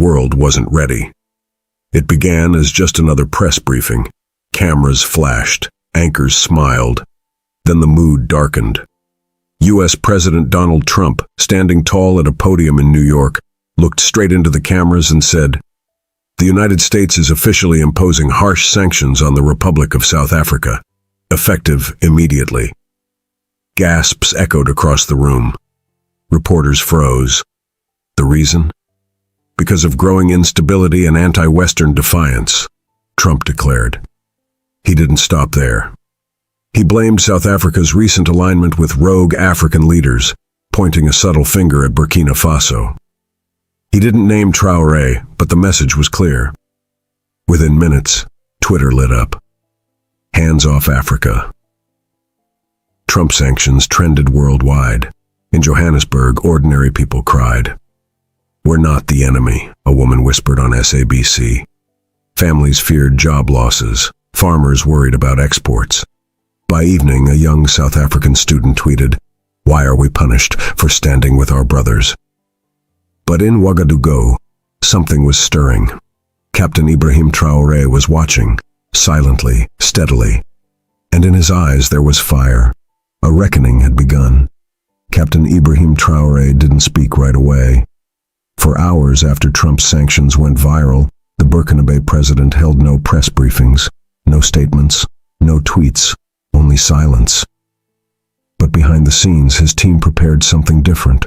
world wasn't ready. It began as just another press briefing. Cameras flashed, anchors smiled. Then the mood darkened. U.S. President Donald Trump, standing tall at a podium in New York, looked straight into the cameras and said, "The United States is officially imposing harsh sanctions on the Republic of South Africa, effective immediately." Gasps echoed across the room. Reporters froze. The reason? Because of growing instability and anti-Western defiance, Trump declared. He didn't stop there. He blamed South Africa's recent alignment with rogue African leaders, pointing a subtle finger at Burkina Faso. He didn't name Traoré, but the message was clear. Within minutes, Twitter lit up. Hands off Africa. Trump sanctions trended worldwide. In Johannesburg, ordinary people cried. "We're not the enemy," a woman whispered on SABC. Families feared job losses. Farmers worried about exports. By evening, a young South African student tweeted, "Why are we punished for standing with our brothers?" But in Ouagadougou, something was stirring. Captain Ibrahim Traoré was watching, silently, steadily. And in his eyes there was fire. A reckoning had begun. Captain Ibrahim Traoré didn't speak right away. For hours after Trump's sanctions went viral, the Burkinabe president held no press briefings, no statements, no tweets, only silence. But behind the scenes, his team prepared something different.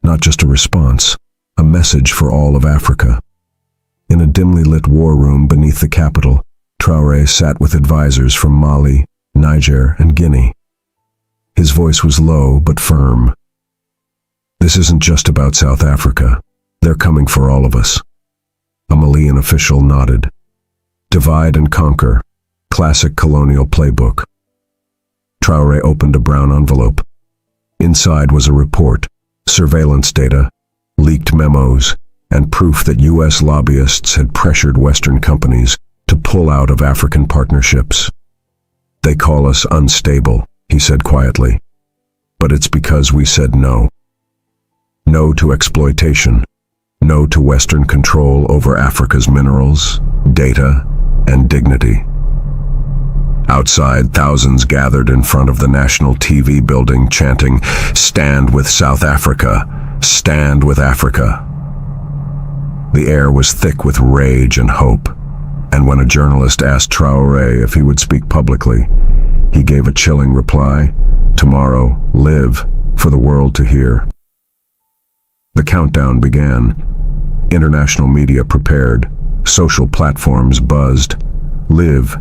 Not just a response, a message for all of Africa. In a dimly lit war room beneath the capital, Traoré sat with advisors from Mali, Niger, and Guinea. His voice was low but firm. "This isn't just about South Africa. They're coming for all of us." A Malian official nodded. Divide and conquer, classic colonial playbook. Traoré opened a brown envelope. Inside was a report, surveillance data, leaked memos, and proof that U.S. lobbyists had pressured Western companies to pull out of African partnerships. "They call us unstable," he said quietly. "But it's because we said no. No to exploitation. No to Western control over Africa's minerals, data, and dignity." Outside, thousands gathered in front of the National TV building chanting, "Stand with South Africa! Stand with Africa!" The air was thick with rage and hope, and when a journalist asked Traoré if he would speak publicly, he gave a chilling reply, "Tomorrow, live for the world to hear." The countdown began. International media prepared. Social platforms buzzed. "Live.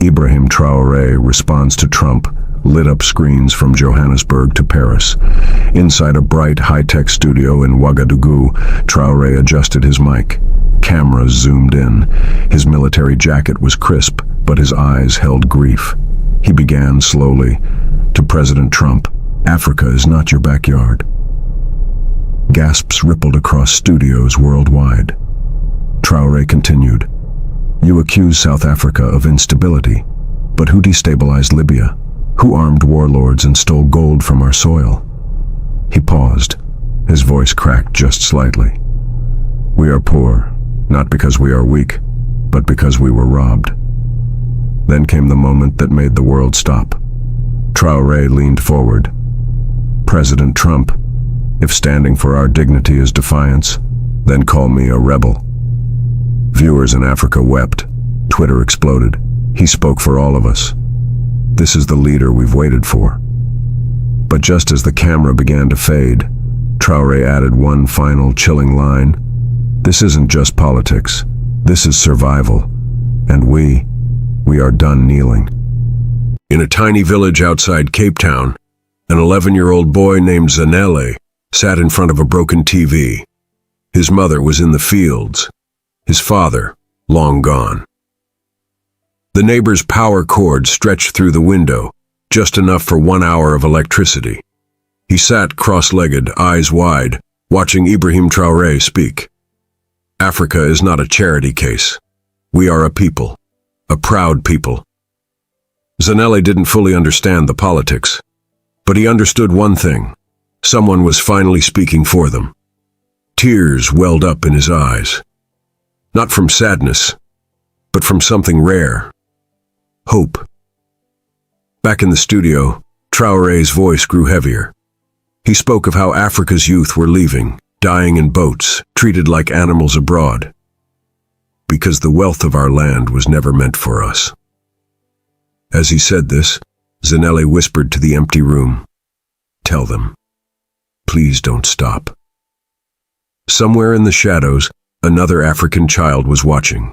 Ibrahim Traoré responds to Trump," lit up screens from Johannesburg to Paris. Inside a bright, high-tech studio in Ouagadougou, Traoré adjusted his mic. Cameras zoomed in. His military jacket was crisp, but his eyes held grief. He began slowly. "To President Trump, Africa is not your backyard." Gasps rippled across studios worldwide. Traoré continued, "You accuse South Africa of instability, but who destabilized Libya? Who armed warlords and stole gold from our soil?" He paused. His voice cracked just slightly. "We are poor, not because we are weak, but because we were robbed." Then came the moment that made the world stop. Traoré leaned forward. "President Trump, if standing for our dignity is defiance, then call me a rebel." Viewers in Africa wept. Twitter exploded. He spoke for all of us. This is the leader we've waited for. But just as the camera began to fade, Traoré added one final chilling line. "This isn't just politics. This is survival. And we are done kneeling." In a tiny village outside Cape Town, an 11-year-old boy named Zanele sat in front of a broken TV. His mother was in the fields. His father, long gone. The neighbor's power cord stretched through the window, just enough for 1 hour of electricity. He sat cross-legged, eyes wide, watching Ibrahim Traoré speak. "Africa is not a charity case. We are a people, a proud people." Zanele didn't fully understand the politics, but he understood one thing. Someone was finally speaking for them. Tears welled up in his eyes. Not from sadness, but from something rare. Hope. Back in the studio, Traoré's voice grew heavier. He spoke of how Africa's youth were leaving, dying in boats, treated like animals abroad. Because the wealth of our land was never meant for us. As he said this, Zanelli whispered to the empty room, "Tell them. Please don't stop." Somewhere in the shadows, another African child was watching.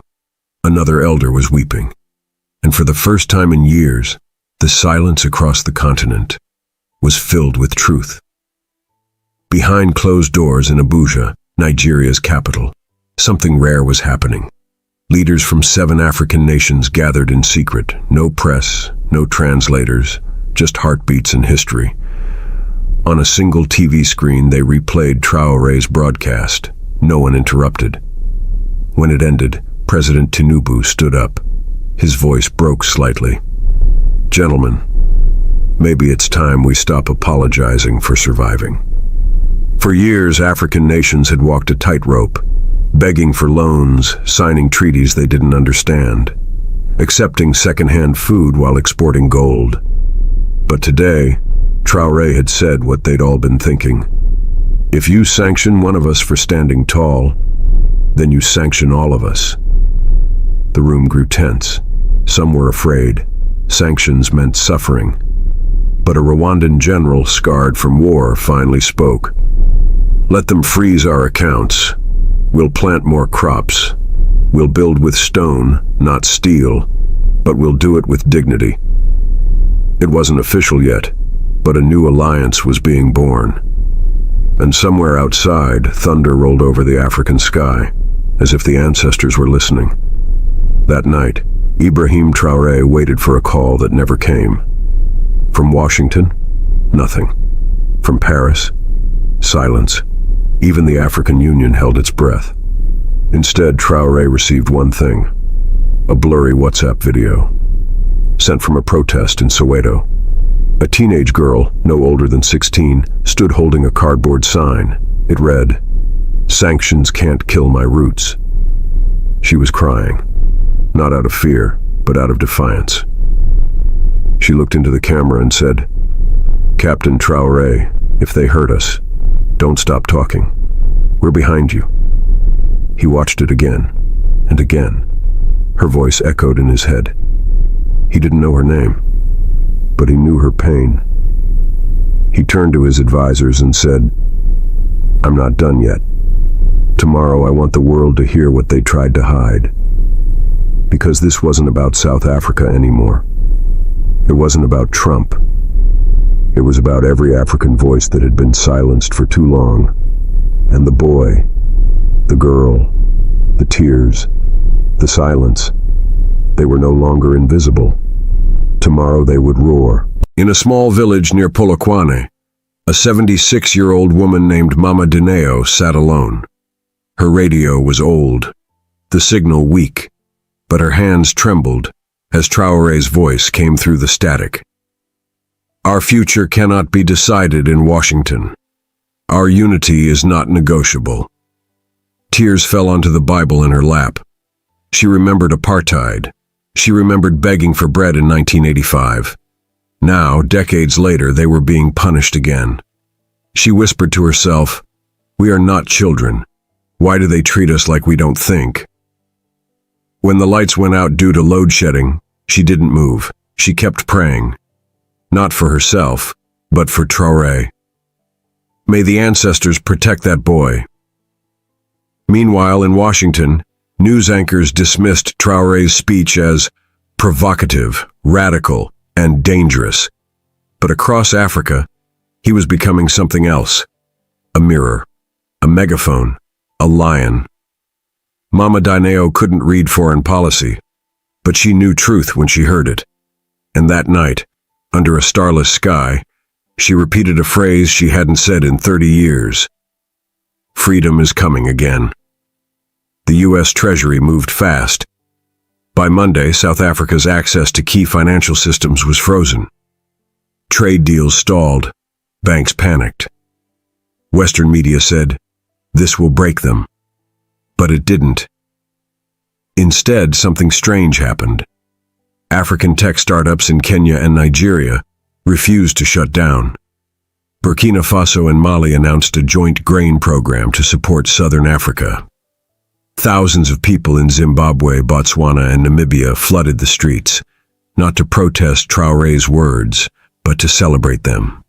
Another elder was weeping. And for the first time in years, the silence across the continent was filled with truth. Behind closed doors in Abuja, Nigeria's capital, something rare was happening. Leaders from 7 African nations gathered in secret. No press, no translators, just heartbeats and history. On a single TV screen, they replayed Traoré's broadcast. No one interrupted. When it ended, President Tinubu stood up. His voice broke slightly. "Gentlemen, maybe it's time we stop apologizing for surviving." For years, African nations had walked a tightrope, begging for loans, signing treaties they didn't understand, accepting second-hand food while exporting gold. But today, Traoré had said what they'd all been thinking. If you sanction one of us for standing tall, then you sanction all of us. The room grew tense. Some were afraid. Sanctions meant suffering. But a Rwandan general scarred from war finally spoke. "Let them freeze our accounts. We'll plant more crops. We'll build with stone, not steel, but we'll do it with dignity." It wasn't official yet, but a new alliance was being born. And somewhere outside, thunder rolled over the African sky, as if the ancestors were listening. That night, Ibrahim Traoré waited for a call that never came. From Washington, nothing. From Paris, silence. Even the African Union held its breath. Instead, Traoré received one thing: a blurry WhatsApp video, sent from a protest in Soweto. A teenage girl, no older than 16, stood holding a cardboard sign. It read, "Sanctions can't kill my roots." She was crying, not out of fear, but out of defiance. She looked into the camera and said, "Captain Traoré, if they hurt us, don't stop talking. We're behind you." He watched it again and again. Her voice echoed in his head. He didn't know her name, but he knew her pain. He turned to his advisors and said, "I'm not done yet. Tomorrow I want the world to hear what they tried to hide." Because this wasn't about South Africa anymore. It wasn't about Trump. It was about every African voice that had been silenced for too long. And the boy, the girl, the tears, the silence, they were no longer invisible. Tomorrow they would roar. In a small village near Polokwane, a 76-year-old woman named Mama Dineo sat alone. Her radio was old, the signal weak, but her hands trembled as Traoré's voice came through the static. "Our future cannot be decided in Washington. Our unity is not negotiable." Tears fell onto the Bible in her lap. She remembered apartheid. She remembered begging for bread in 1985. Now, decades later, they were being punished again. She whispered to herself, "We are not children. Why do they treat us like we don't think?" When the lights went out due to load shedding, she didn't move. She kept praying. Not for herself, but for Traoré. May the ancestors protect that boy. Meanwhile, in Washington, news anchors dismissed Traoré's speech as provocative, radical, and dangerous. But across Africa, he was becoming something else. A mirror, a megaphone, a lion. Mama Dineo couldn't read foreign policy, but she knew truth when she heard it. And that night, under a starless sky, she repeated a phrase she hadn't said in 30 years. Freedom is coming again. The U.S. Treasury moved fast. By Monday, South Africa's access to key financial systems was frozen. Trade deals stalled. Banks panicked. Western media said, "This will break them." But it didn't. Instead, something strange happened. African tech startups in Kenya and Nigeria refused to shut down. Burkina Faso and Mali announced a joint grain program to support southern Africa. Thousands of people in Zimbabwe, Botswana, and Namibia flooded the streets, not to protest Traoré's words, but to celebrate them.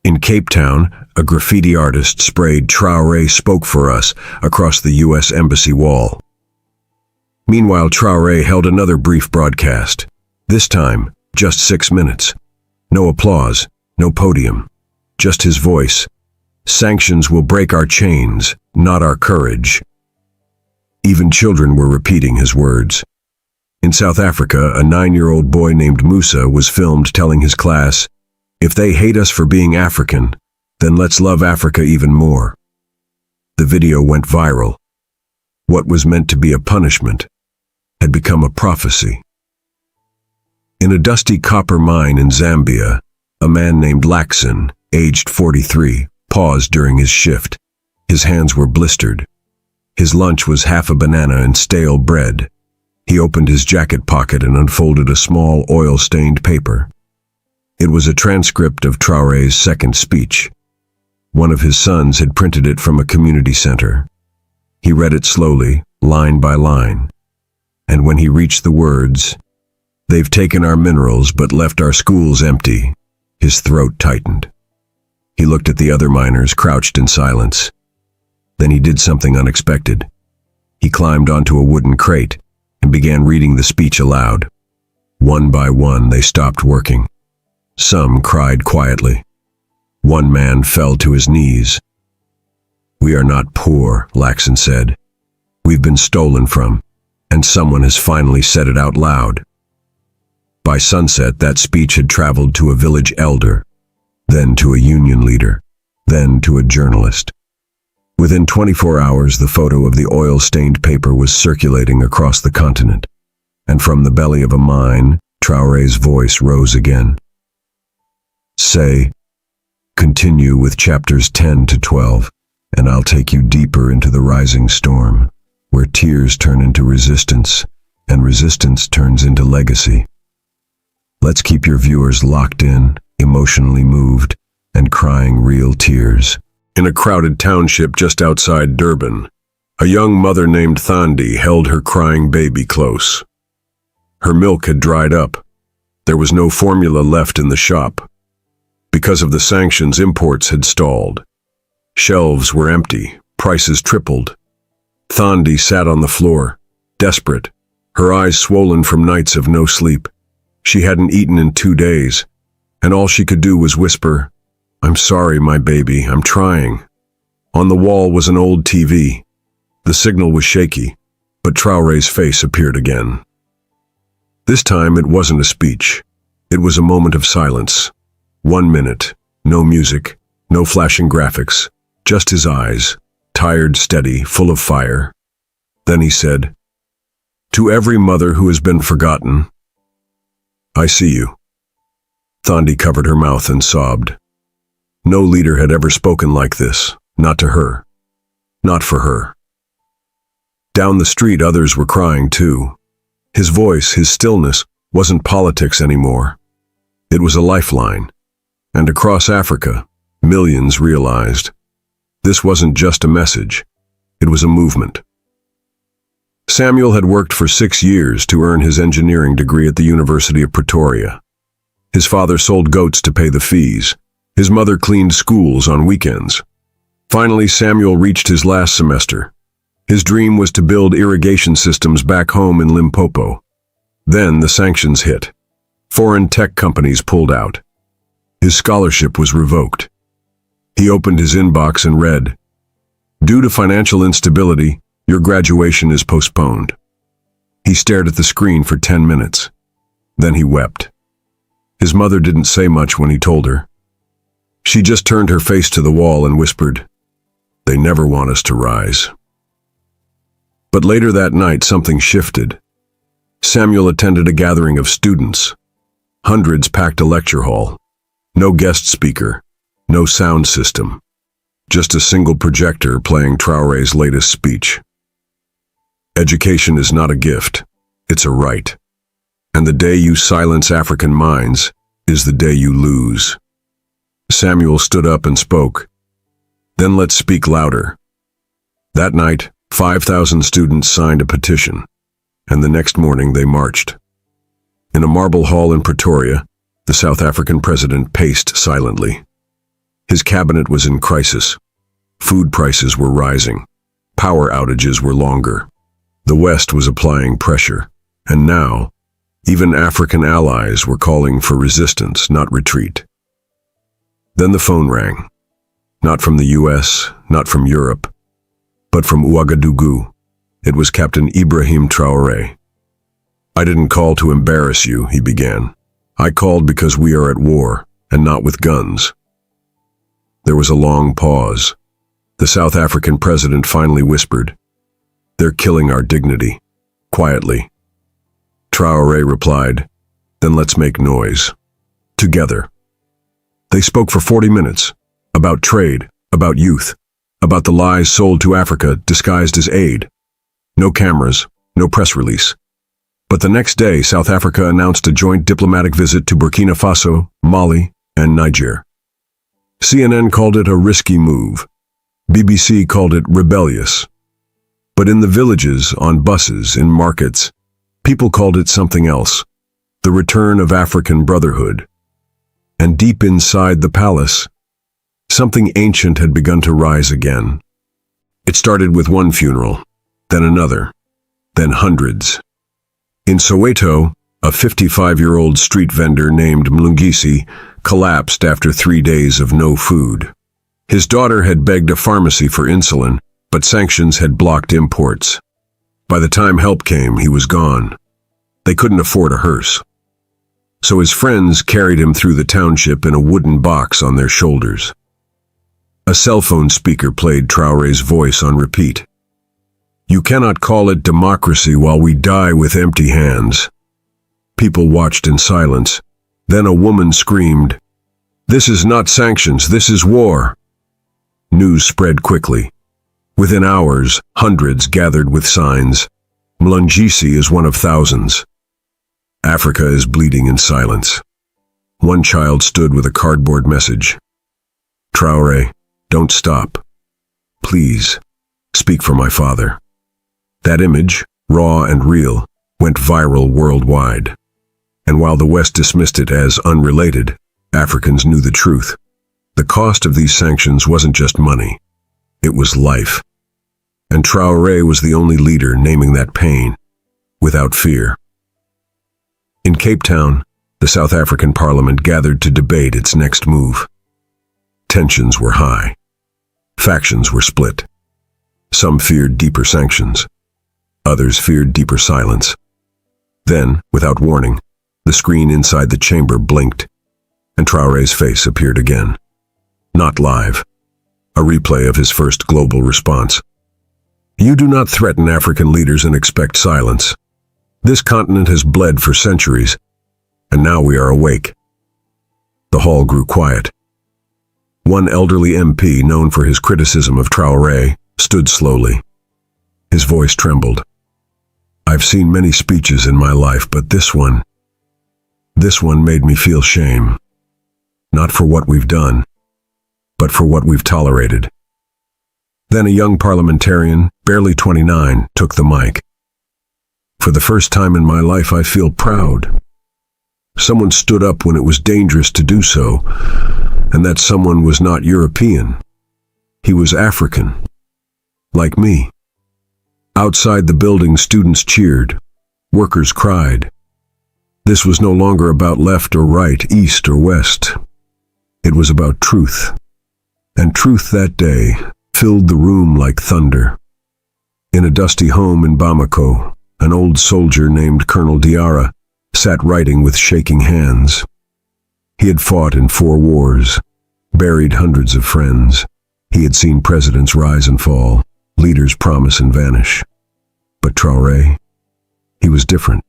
In Cape Town, a graffiti artist sprayed "Traoré spoke for us" across the U.S. Embassy wall. Meanwhile, Traoré held another brief broadcast. This time, just 6 minutes. No applause, no podium, just his voice. "Sanctions will break our chains, not our courage." Even children were repeating his words. In South Africa, a 9-year-old boy named Musa was filmed telling his class, "If they hate us for being African, then let's love Africa even more." The video went viral. What was meant to be a punishment had become a prophecy. In a dusty copper mine in Zambia, a man named Laxon, aged 43, paused during his shift. His hands were blistered. His lunch was half a banana and stale bread. He opened his jacket pocket and unfolded a small oil-stained paper. It was a transcript of Traoré's second speech. One of his sons had printed it from a community center. He read it slowly, line by line. And when he reached the words, "They've taken our minerals but left our schools empty," his throat tightened. He looked at the other miners crouched in silence. Then he did something unexpected. He climbed onto a wooden crate and began reading the speech aloud. One by one, they stopped working. Some cried quietly. One man fell to his knees. "We are not poor," Laxon said. "We've been stolen from, and someone has finally said it out loud." By sunset, that speech had traveled to a village elder, then to a union leader, then to a journalist. Within 24 hours, the photo of the oil-stained paper was circulating across the continent, and from the belly of a mine, Traoré's voice rose again. Continue with chapters 10 to 12, and I'll take you deeper into the rising storm, where tears turn into resistance, and resistance turns into legacy. Let's keep your viewers locked in, emotionally moved, and crying real tears. In a crowded township just outside Durban, a young mother named Thandi held her crying baby close. Her milk had dried up. There was no formula left in the shop. Because of the sanctions, imports had stalled. Shelves were empty, prices tripled. Thandi sat on the floor, desperate, her eyes swollen from nights of no sleep. She hadn't eaten in 2 days, and all she could do was whisper, "I'm sorry, my baby, I'm trying." On the wall was an old TV. The signal was shaky, but Traoré's face appeared again. This time it wasn't a speech. It was a moment of silence. 1 minute, no music, no flashing graphics, just his eyes, tired, steady, full of fire. Then he said, "To every mother who has been forgotten, I see you." Thandi covered her mouth and sobbed. No leader had ever spoken like this, not to her, not for her. Down the street, others were crying too. His voice, his stillness, wasn't politics anymore. It was a lifeline. And across Africa, millions realized this wasn't just a message, it was a movement. Samuel had worked for 6 years to earn his engineering degree at the University of Pretoria. His father sold goats to pay the fees. His mother cleaned schools on weekends. Finally, Samuel reached his last semester. His dream was to build irrigation systems back home in Limpopo. Then the sanctions hit. Foreign tech companies pulled out. His scholarship was revoked. He opened his inbox and read, "Due to financial instability, your graduation is postponed." He stared at the screen for 10 minutes. Then he wept. His mother didn't say much when he told her. She just turned her face to the wall and whispered, "They never want us to rise." But later that night, something shifted. Samuel attended a gathering of students. Hundreds packed a lecture hall. No guest speaker, no sound system. Just a single projector playing Traoré's latest speech. Education is not a gift, it's a right. And the day you silence African minds is the day you lose. Samuel stood up and spoke. Then let's speak louder. That night, 5,000 students signed a petition, and the next morning they marched. In a marble hall in Pretoria, the South African president paced silently. His cabinet was in crisis. Food prices were rising. Power outages were longer. The West was applying pressure, and now, even African allies were calling for resistance, not retreat. Then the phone rang. Not from the US, not from Europe, but from Ouagadougou. It was Captain Ibrahim Traoré. "I didn't call to embarrass you," he began. "I called because we are at war, and not with guns." There was a long pause. The South African president finally whispered, "They're killing our dignity," quietly. Traoré replied, "Then let's make noise. Together." They spoke for 40 minutes, about trade, about youth, about the lies sold to Africa disguised as aid. No cameras, no press release. But the next day, South Africa announced a joint diplomatic visit to Burkina Faso, Mali, and Niger. CNN called it a risky move. BBC called it rebellious. But in the villages, on buses, in markets, people called it something else, the return of African brotherhood. And deep inside the palace, something ancient had begun to rise again. It started with one funeral, then another, then hundreds. In Soweto, a 55-year-old street vendor named Mlungisi collapsed after 3 days of no food. His daughter had begged a pharmacy for insulin, but sanctions had blocked imports. By the time help came, he was gone. They couldn't afford a hearse. So his friends carried him through the township in a wooden box on their shoulders. A cell phone speaker played Traoré's voice on repeat. "You cannot call it democracy while we die with empty hands." People watched in silence. Then a woman screamed, "This is not sanctions, this is war." News spread quickly. Within hours, hundreds gathered with signs. "Mlungisi is one of thousands. Africa is bleeding in silence." One child stood with a cardboard message. "Traoré, don't stop. Please, speak for my father." That image, raw and real, went viral worldwide. And while the West dismissed it as unrelated, Africans knew the truth. The cost of these sanctions wasn't just money. It was life. And Traoré was the only leader naming that pain, without fear. In Cape Town, the South African Parliament gathered to debate its next move. Tensions were high. Factions were split. Some feared deeper sanctions. Others feared deeper silence. Then, without warning, the screen inside the chamber blinked, and Traoré's face appeared again. Not live. A replay of his first global response. "You do not threaten African leaders and expect silence. This continent has bled for centuries, and now we are awake." The hall grew quiet. One elderly MP, known for his criticism of Traoré, stood slowly. His voice trembled. "I've seen many speeches in my life, but this one made me feel shame. Not for what we've done, but for what we've tolerated." Then a young parliamentarian, barely 29, took the mic. "For the first time in my life, I feel proud. Someone stood up when it was dangerous to do so, and that someone was not European. He was African, like me." Outside the building, students cheered. Workers cried. This was no longer about left or right, east or west. It was about truth. And truth that day filled the room like thunder. In a dusty home in Bamako, an old soldier named Colonel Diarra sat writing with shaking hands. He had fought in 4 wars, buried hundreds of friends. He had seen presidents rise and fall, leaders promise and vanish. But Traoré, he was different.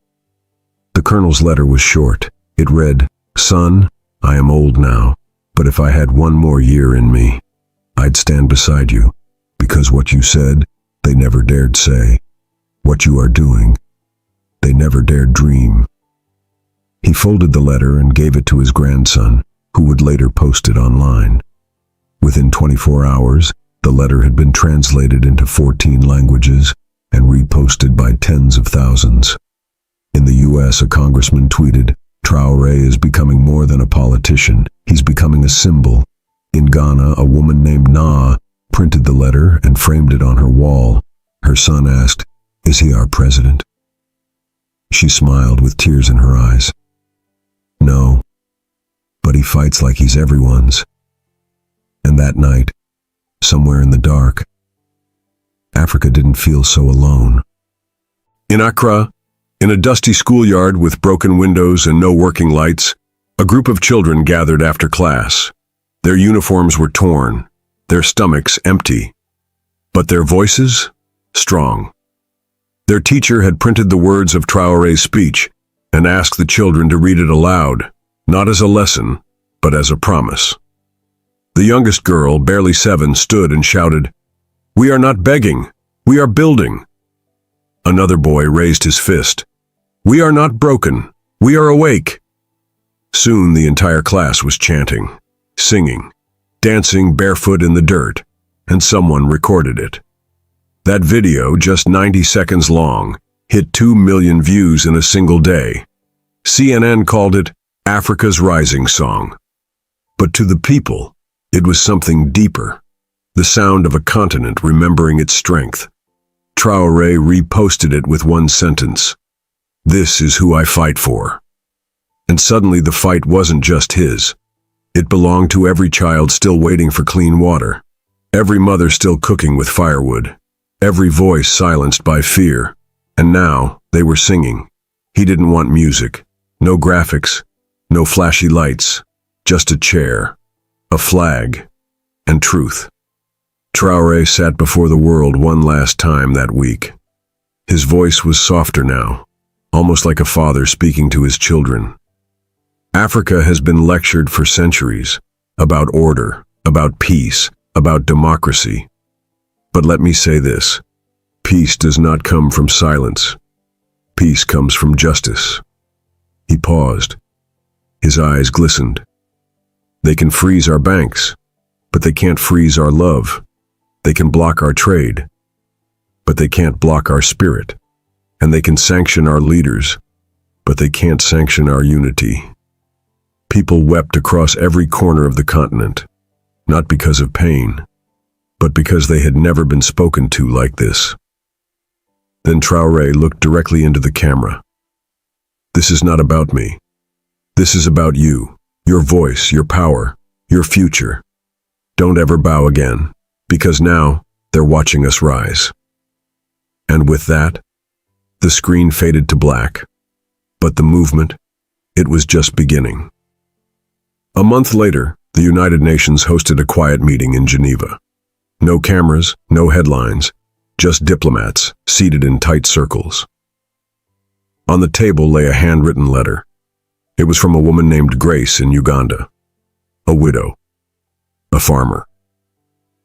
The colonel's letter was short. It read, "Son, I am old now, but if I had 1 more year in me, I'd stand beside you, because what you said, they never dared say. what you are doing. They never dared dream. He folded the letter and gave it to his grandson, who would later post it online. Within 24 hours, the letter had been translated into 14 languages and reposted by tens of thousands. In the US, a congressman tweeted, "Traoré is becoming more than a politician. He's becoming a symbol." In Ghana, a woman named Na printed the letter and framed it on her wall. Her son asked, "Is he our president?" She smiled with tears in her eyes. "No, but he fights like he's everyone's." And that night, somewhere in the dark, Africa didn't feel so alone. In Accra, in a dusty schoolyard with broken windows and no working lights, a group of children gathered after class. Their uniforms were torn, their stomachs empty, but their voices strong. Their teacher had printed the words of Traoré's speech and asked the children to read it aloud, not as a lesson, but as a promise. The youngest girl, barely 7, stood and shouted, "We are not begging, we are building." Another boy raised his fist. "We are not broken, we are awake." Soon the entire class was chanting, singing, dancing barefoot in the dirt, and someone recorded it. That video, just 90 seconds long, hit 2 million views in a single day. CNN called it Africa's Rising Song. But to the people, it was something deeper, the sound of a continent remembering its strength. Traoré reposted it with one sentence, "This is who I fight for." And suddenly the fight wasn't just his. It belonged to every child still waiting for clean water, every mother still cooking with firewood, every voice silenced by fear. And now they were singing. He didn't want music, no graphics, no flashy lights, just a chair, a flag, and truth. Traoré sat before the world one last time that week. His voice was softer now, almost like a father speaking to his children. Africa has been lectured for centuries about order, about peace, about democracy. But let me say this, peace does not come from silence. Peace comes from justice. He paused. His eyes glistened. They can freeze our banks, but they can't freeze our love. They can block our trade, but they can't block our spirit. And they can sanction our leaders, but they can't sanction our unity. People wept across every corner of the continent, not because of pain, but because they had never been spoken to like this. Then Traoré looked directly into the camera. "This is not about me. This is about you, your voice, your power, your future. Don't ever bow again, because now they're watching us rise." And with that, the screen faded to black. But the movement, it was just beginning. A month later, the United Nations hosted a quiet meeting in Geneva. No cameras, no headlines, just diplomats seated in tight circles. On the table lay a handwritten letter. It was from a woman named Grace in Uganda, a widow, a farmer.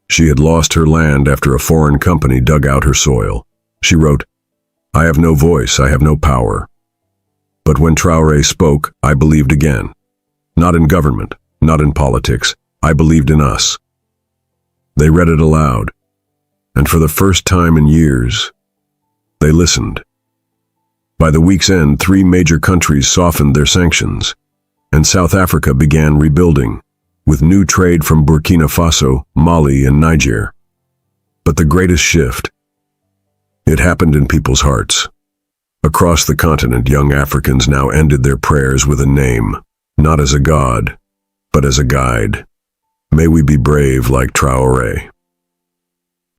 She had lost her land after a foreign company dug out her soil. She wrote, "I have no voice, I have no power. But when Traoré spoke, I believed again. Not in government, not in politics, I believed in us." They read it aloud, and for the first time in years, they listened. By the week's end, 3 major countries softened their sanctions, and South Africa began rebuilding, with new trade from Burkina Faso, Mali, and Niger. But the greatest shift, it happened in people's hearts. Across the continent, young Africans now ended their prayers with a name, not as a god, but as a guide. May we be brave like Traoré.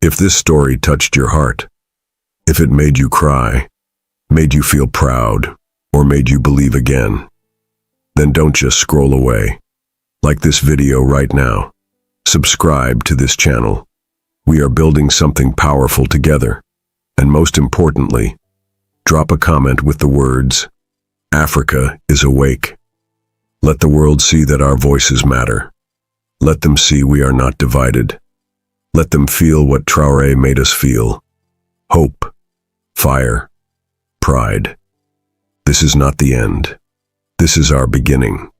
If this story touched your heart, if it made you cry, made you feel proud, or made you believe again, then don't just scroll away. Like this video right now. Subscribe to this channel. We are building something powerful together. And most importantly, drop a comment with the words, "Africa is awake." Let the world see that our voices matter. Let them see we are not divided. Let them feel what Traoré made us feel. Hope, Fire. Pride. This is not the end. This is our beginning.